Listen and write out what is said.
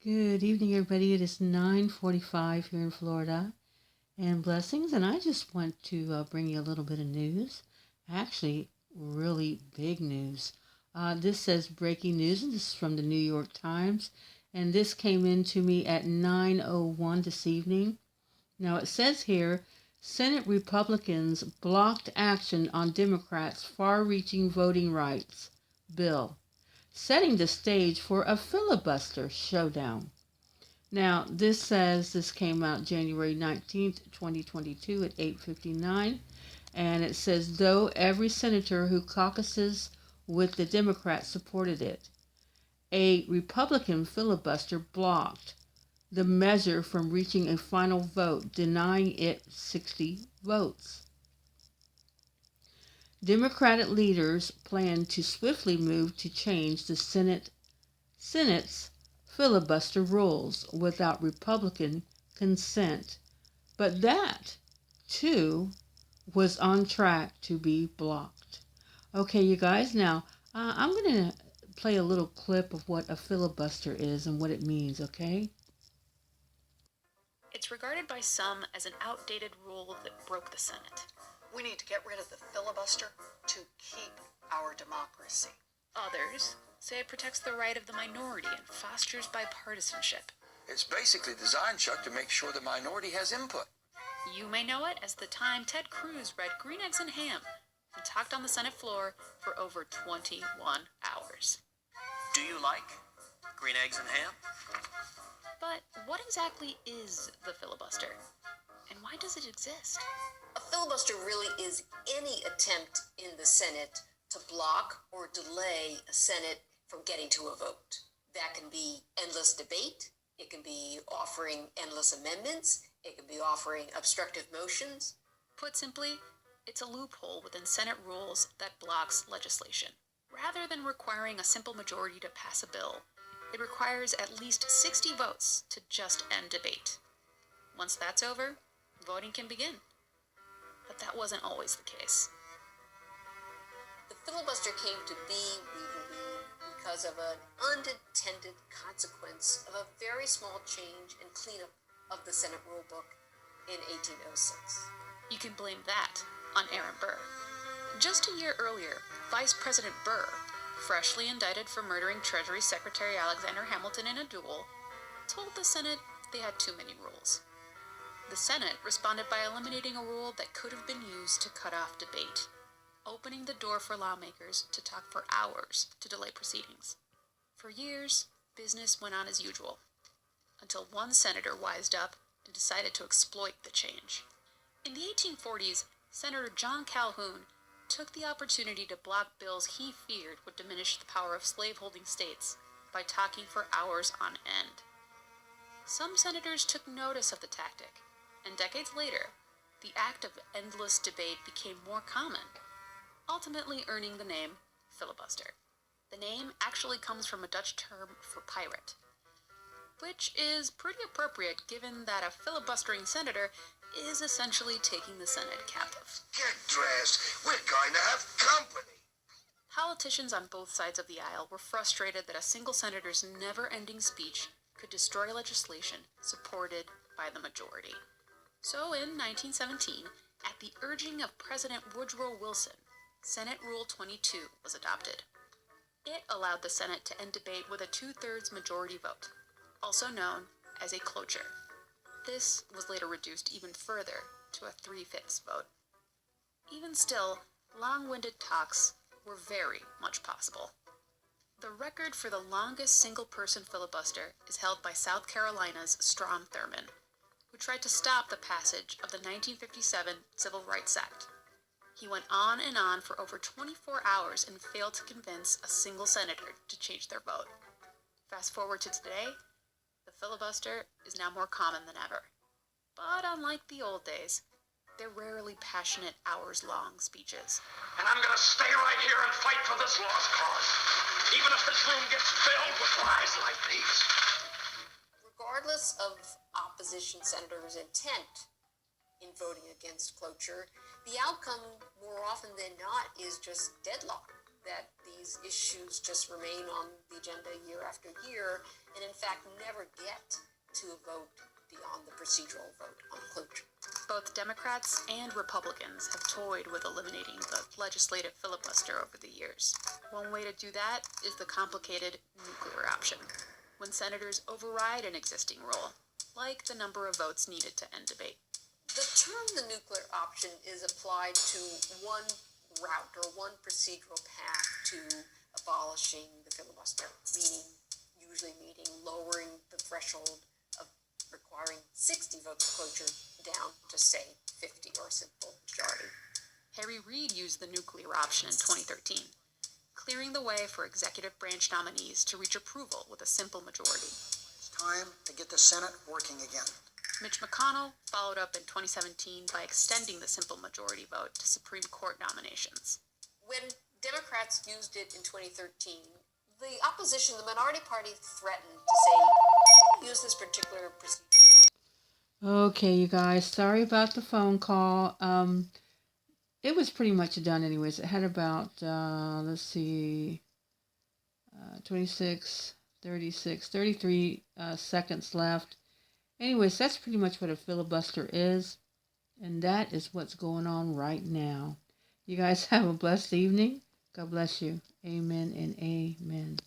Good evening, everybody. It is 9:45 here in Florida, and blessings. And I just want to bring you a little bit of news. Actually, really big news. This says breaking news, and this is from the New York Times. And this came in to me at 9:01 this evening. Now it says here, Senate Republicans blocked action on Democrats' far-reaching voting rights bill, setting the stage for a filibuster showdown. Now, this came out January 19th, 2022 at 8:59, and it says though every senator who caucuses with the Democrats supported it, a Republican filibuster blocked the measure from reaching a final vote, denying it 60 votes. Democratic leaders plan to swiftly move to change the Senate's filibuster rules without Republican consent, but that, too, was on track to be blocked. Okay, you guys, now I'm going to play a little clip of what a filibuster is and what it means, okay? It's regarded by some as an outdated rule that broke the Senate. We need to get rid of the filibuster to keep our democracy. Others say it protects the right of the minority and fosters bipartisanship. It's basically designed, Chuck, to make sure the minority has input. You may know it as the time Ted Cruz read Green Eggs and Ham and talked on the Senate floor for over 21 hours. Do you like green eggs and ham? But what exactly is the filibuster? And why does it exist? A filibuster really is any attempt in the Senate to block or delay a Senate from getting to a vote. That can be endless debate. It can be offering endless amendments. It can be offering obstructive motions. Put simply, it's a loophole within Senate rules that blocks legislation. Rather than requiring a simple majority to pass a bill, it requires at least 60 votes to just end debate. Once that's over, voting can begin. But that wasn't always the case. The filibuster came to be, we believe, because of an unintended consequence of a very small change and cleanup of the Senate rule book in 1806. You can blame that on Aaron Burr. Just a year earlier, Vice President Burr, freshly indicted for murdering Treasury Secretary Alexander Hamilton in a duel, told the Senate they had too many rules. The Senate responded by eliminating a rule that could have been used to cut off debate, opening the door for lawmakers to talk for hours to delay proceedings. For years, business went on as usual, until one senator wised up and decided to exploit the change. In the 1840s, Senator John Calhoun took the opportunity to block bills he feared would diminish the power of slaveholding states by talking for hours on end. Some senators took notice of the tactic, and decades later, the act of endless debate became more common, ultimately earning the name filibuster. The name actually comes from a Dutch term for pirate, which is pretty appropriate given that a filibustering senator is essentially taking the Senate captive. Get dressed. We're going to have company. Politicians on both sides of the aisle were frustrated that a single senator's never-ending speech could destroy legislation supported by the majority. So in 1917, at the urging of President Woodrow Wilson, Senate Rule 22 was adopted. It allowed the Senate to end debate with a 2/3 majority vote, also known as a cloture. This was later reduced even further to a 3/5 vote. Even still, long-winded talks were very much possible. The record for the longest single-person filibuster is held by South Carolina's Strom Thurmond, who tried to stop the passage of the 1957 Civil Rights Act. He went on and on for over 24 hours and failed to convince a single senator to change their vote. Fast forward to today, the filibuster is now more common than ever. But unlike the old days, they're rarely passionate, hours-long speeches. And I'm going to stay right here and fight for this lost cause, even if this room gets filled with lies like these. Regardless of opposition senators' intent in voting against cloture, the outcome more often than not is just deadlock. that these issues just remain on the agenda year after year and in fact never get to a vote beyond the procedural vote on cloture. Both Democrats and Republicans have toyed with eliminating the legislative filibuster over the years. One way to do that is the complicated nuclear option, when senators override an existing rule, like the number of votes needed to end debate. The term the nuclear option is applied to one route or one procedural path to abolishing the filibuster, usually meaning lowering the threshold of requiring 60 votes cloture down to, say, 50 or a simple majority. Harry Reid used the nuclear option in 2013, clearing the way for executive branch nominees to reach approval with a simple majority. It's time to get the Senate working again. Mitch McConnell followed up in 2017 by extending the simple majority vote to Supreme Court nominations. When Democrats used it in 2013, the opposition, the minority party, threatened to say, use this particular procedural route. Okay, you guys, sorry about the phone call. It was pretty much done anyways. It had about, 26, 36, 33 seconds left. Anyways, that's pretty much what a filibuster is. And that is what's going on right now. You guys have a blessed evening. God bless you. Amen and amen.